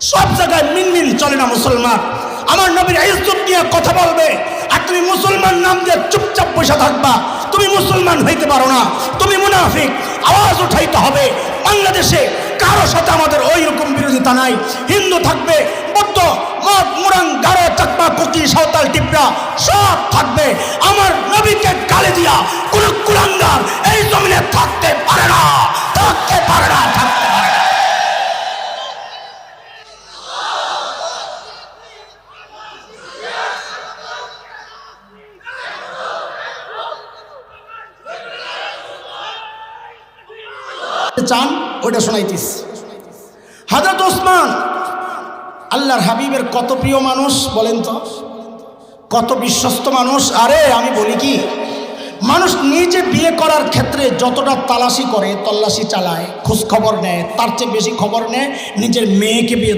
সব জায়গায় মিনমিন চলে না মুসলমান। আমার নবীর ইজ্জত নিয়ে কথা বলবে আর তুমি মুসলমান নাম দিয়ে চুপচাপ বসে থাকবা, তুমি মুসলমান হইতে পারো না, তুমি মুনাফিক। আওয়াজ উঠাইতে হবে। বাংলাদেশে কারো সাথে আমাদের ওই রকম বিরোধিতা নাই। হিন্দু থাকবে, বৌদ্ধ, মগ, মুরাং, গারো, চাকমা, কুকি, সাঁওতাল, টিপরা সব থাকবে। আমার নবীকে গালি দিয়া কোন কুলাঙ্গার এই জমিনে থাকতে পারে না, থাকতে পারে না, থাকতে পারে না। চান ওইটা শোনাইতিস। হযরত ওসমান আল্লাহর হাবিবের কত প্রিয় মানুষ বলেন তো, কত বিশ্বস্ত মানুষ। আরে আমি বলি কি, মানুষ নিজে বিয়ে করার ক্ষেত্রে যতটা তালাশি করে, তল্লাশি চালায়, খোঁজ খবর নেয়, তার চেয়ে বেশি খবর নেয় নিজের মেয়েকে বিয়ে দেওয়া।